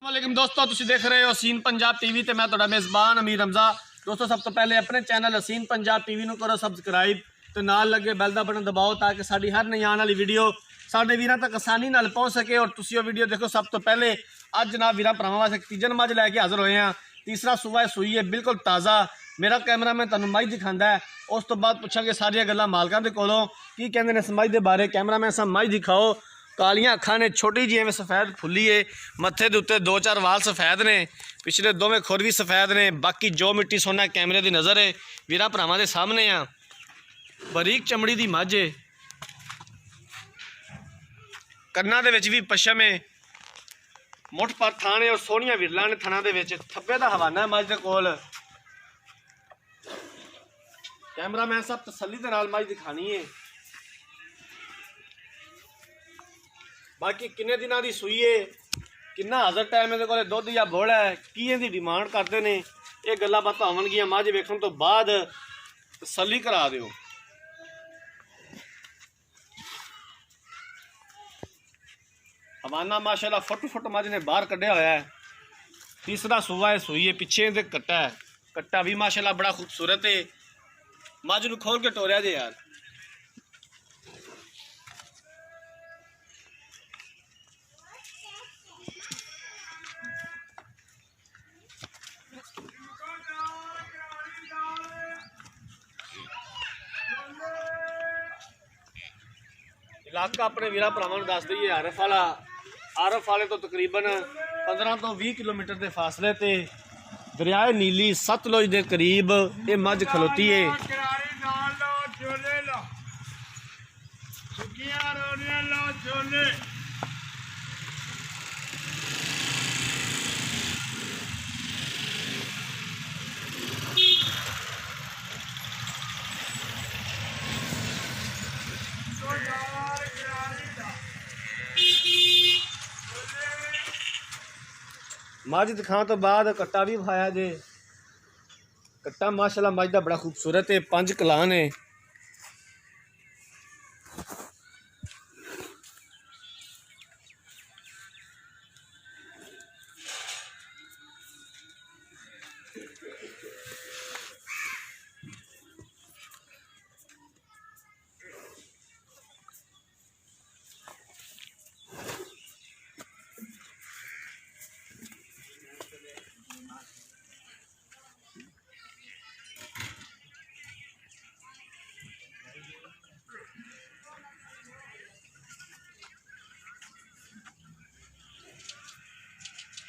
वालेकुम दोस्तों, तुम देख रहे हो हसीन पंजाब टीवी ते मैं तुहाडा मेज़बान अमीर हमजा। दोस्तों, सब तो पहले अपने चैनल हसीन पंजाब टीवी को करो सबसक्राइब तो नाल लगे बैल का बटन दबाओ ताकि साड़ी हर नई आने वाली वीडियो साढ़े वीरों तक आसानी नाल पहुँच सके और तुम वीडियो देखो। सब तो पहले अज जनाब वीर भरावां वास्ते तीजन मझ लैके हाजिर होए हैं। तीसरा सूबा सूई है, बिल्कुल ताज़ा। मेरा कैमरा मैं तुहानूं मझ दिखांदा है, उस तो बाद पुछांगे सारियां गल्लां मालकां दे कोलों की कहंदे ने इस मझ दे बारे। कैमरा मैन साहब मझ दिखाओ। कालियां अखां ने, छोटी जी में सफेद फुली है, मत्थे दे उत्ते दो चार वाल सफेद ने, पिछले दोवें खुर भी सफेद ने। बाकी जो मिट्टी सोना कैमरे की नज़र है वीरां भरावां दे सामने आ। बरीक चमड़ी की मझ है, कन्ना दे विच भी पशम है, मुठ पर थान है और सोहणियां विरलां ने थना दे विच। थब्बे दा हवाना है मझ दे कोल। कैमरा मैन साहब तसल्ली दे नाल मझ दिखानी है। बाकी किन्ने दिनां दी सूई है, किन्ना हाज़र टाइम इहदे कोल दुध या बोल है, की इहदी डिमांड करते हैं, ये गल्लां बातां होवणगियां मझ वेखण तो बाद। तसल्ली करा दिओ। हवाना माशाल्लाह फुट फुट मझ ने बाहर कढ़िया होया है। तीसरा सूआ है सूई है, पिछे दे कट्टा है, कट्टा भी माशाल्लाह बड़ा खूबसूरत है। मझ नूं खोल के टोरिया जे यार। इलाका अपने वीर भरावां नूं दस दईए आरफ वाले तो तकरीबन 15 तो 20 किलोमीटर के फासले ते दरियाए नीली सतलुज के करीब ये मझ खलोती है। मझ दिखाने तो बाद कट्टा भी विखाया जे। कट्टा माशाल्लाह मझ दा बड़ा खूबसूरत है, 5 कलान है।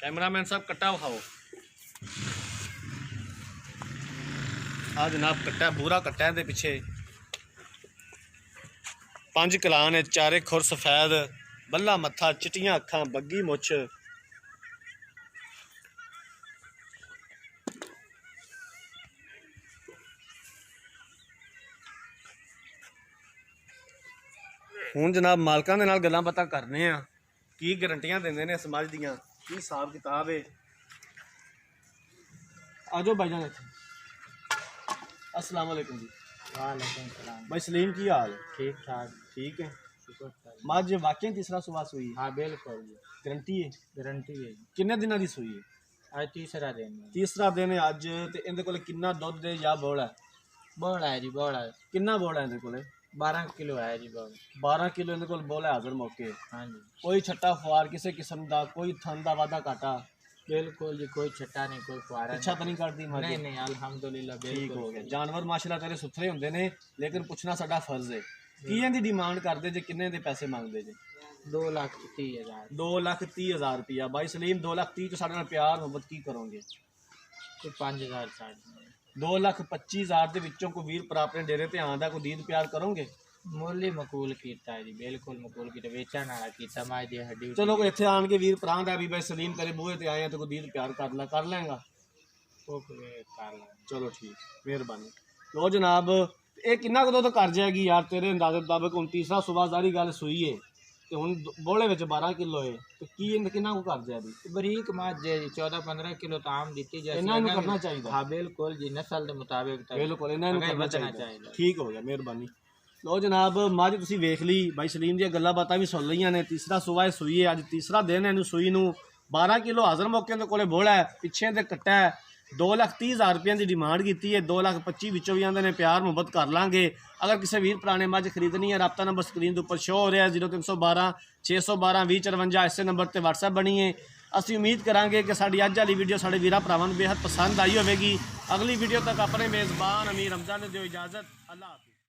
कैमरामैन साहब कट्टा विखाओ। हाँ जनाब, कट्टा पूरा कट्टा है पिछे। 5 कलान है, चारे खुर सफेद, बल्ला मत्था, चिट्टियां अखां, बग्गी मुछ। हुण जनाब मालकां दे नाल गल्लां बातां करने आ, की गारंटियां देंदे ने इस मझ दियां, की हिसाब किताब है। आजो भाईजान इत्थे। अस्सलाम वालेकुम जी। वालेकुम सलाम भाई सलीम की हाल? ठीक ठाक। ठीक है। शुक्र। मझ वाकई तीसरा सुबह सूई? हाँ बिल्कुल जी, गारंटी है? गारंटी है। किन्ने दिनां दी सूई है? आज तीसरा दिन है। तीसरा दिन है अज। ते इहदे कोल किन्ना दुध दे या बोल है? बोला है जी, बोला है। किन्ना बोल है इहदे कोल? 12 किलो है जी बोल। 12 किलो इहदे कोल बोल है हाजिर मौके। हाँ जी कोई छट्टा फुआर किसी किस्म का, कोई थन दा वादा घाटा? बिल्कुल जी, कोई छट्टा नहीं, कोई फुआरा अच्छा तो नहीं करती मझ? नहीं नहीं, अल्हम्दुलिल्लाह ठीक बिल्कुल हो गया। जानवर माशाल्लाह तेरे सुथरे होंदे ने, लेकिन पुछना साडा फर्ज है। की इहदी डिमांड करदे जे, किन्ने दे पैसे मंगदे जे? 2,30,000। 2,30,000 रुपया। भाई सलीम 2,30,000 तो साडे नाल प्यार मोहब्बत की करोगे? कोई 5,000 साढ़े 2,25,000 ਦੇ ਵਿੱਚੋਂ ਕੋਈ ਵੀਰ ਭਰਾ ਆਪਣੇ ਡੇਰੇ ਤੇ ਆਂਦਾ, ਕੋਈ ਦੀਦ ਪਿਆਰ ਕਰੋਗੇ? ਮੁੱਲ ਹੀ ਮਕੂਲ ਕੀਤਾ ਹੈ ਜੀ, ਬਿल्कुल ਮਕੂਲ ਕੀਤਾ, ਵੇਚਣ ਵਾਲਾ ਕੀਤਾ। ਮਾਝ ਦੀ ਹੱਡੀ ਚਲੋ ਕੋਈ ਇੱਥੇ ਆਣ ਕੇ ਵੀਰ ਭਰਾ ਦਾ ਵੀ ਬਈ ਸਲੀਮ ਤੇਰੇ ਬੂਹੇ ਤੇ ਆਏ ਆ ਤੇ ਕੋਈ ਦੀਦ ਪਿਆਰ ਕਰ ਲੈਂਗਾ। ਉਹ ਕਰ ਲਾ। ਚਲੋ ਠੀਕ, ਮਿਹਰਬਾਨੀ। ਲੋ ਜਨਾਬ, ਇਹ ਕਿੰਨਾ ਕੁ ਦੁੱਧ ਕਰ ਜਾਏਗੀ ਯਾਰ ਤੇਰੇ ਅੰਦਾਜ਼ੇ ਮੁਤਾਬਕ? ਹੁਣ ਤੀਸਰਾ ਸੁਬਾ ਸਾਰੀ ਗੱਲ ਸੂਈ ਹੈ ਤੇ ਹੁਣ ਬੋਲੇ ਵਿੱਚ 12 ਕਿਲੋ ਹੈ ਤੇ ਕੀ ਕਿੰਨਾ ਕੁ ਕਰ ਜਾਏਗੀ? ਬਰੀਕ ਮੱਝ ਹੈ ਜੀ, 14-15 ਕਿਲੋ ਤਾਂ ਆਮ ਦਿੱਤੀ ਜਾਏ। ਇਹਨਾਂ ਨੂੰ ਕਰਨਾ ਚਾਹੀਦਾ। हाँ बिल्कुल जी, नस्ल के मुताबिक बिल्कुल ਇਹਨਾਂ ਨੂੰ ਕਰਨਾ ਚਾਹੀਦਾ। ਠੀਕ ਹੋ ਗਿਆ, ਮਿਹਰਬਾਨੀ। ਲੋ ਜਨਾਬ, ਮੱਝ ਤੁਸੀਂ ਵੇਖ ਲਈ, ਬਾਈ ਸਲੀਮ ਦੀਆਂ ਗੱਲਾਂ ਬਾਤਾਂ ਵੀ ਸੁਣ ਲਈਆਂ ਨੇ। ਤੀਸਰਾ ਸੂਆ ਇਹ ਸੂਈ ਹੈ, ਅੱਜ ਤੀਸਰਾ ਦਿਨ ਇਹਨੂੰ ਸੂਈ ਨੂੰ। 12 ਕਿਲੋ ਹਾਜ਼ਰ ਮੌਕੇ ਦੇ ਕੋਲੇ ਬੋਲਾ ਹੈ, ਪਿੱਛੇ ਤੇ ਕੱਟਾ ਹੈ। 2,30,000 रुपये की डिमांड की है। 2,25,000 ਵਿੱਚੋਂ भी आते हैं प्यार मुहब्बत कर लाँगे। अगर किसी वीर भरा ने मझ खरीदनी है, रब्ता नंबर स्क्रीन के उपर शो हो रहा है 0312 612 2054। इस नंबर पर WhatsApp बनी है। ਅਸੀਂ ਉਮੀਦ ਕਰਾਂਗੇ ਕਿ ਸਾਡੀ ਅੱਜ ਵਾਲੀ ਵੀਡੀਓ ਸਾਡੇ ਵੀਰਾਂ ਭਰਾਵਾਂ ਨੂੰ ਬੇहद ਪਸੰਦ ਆਈ ਹੋਵੇਗੀ। ਅਗਲੀ ਵੀਡੀਓ ਤੱਕ ਆਪਣੇ ਮੇਜ਼ਬਾਨ ਅਮੀਰ ਹਮਜ਼ਾ ਨੂੰ ਦਿਓ ਇਜਾਜ਼ਤ। ਅੱਲਾਹ ਹਾਫਿਜ਼।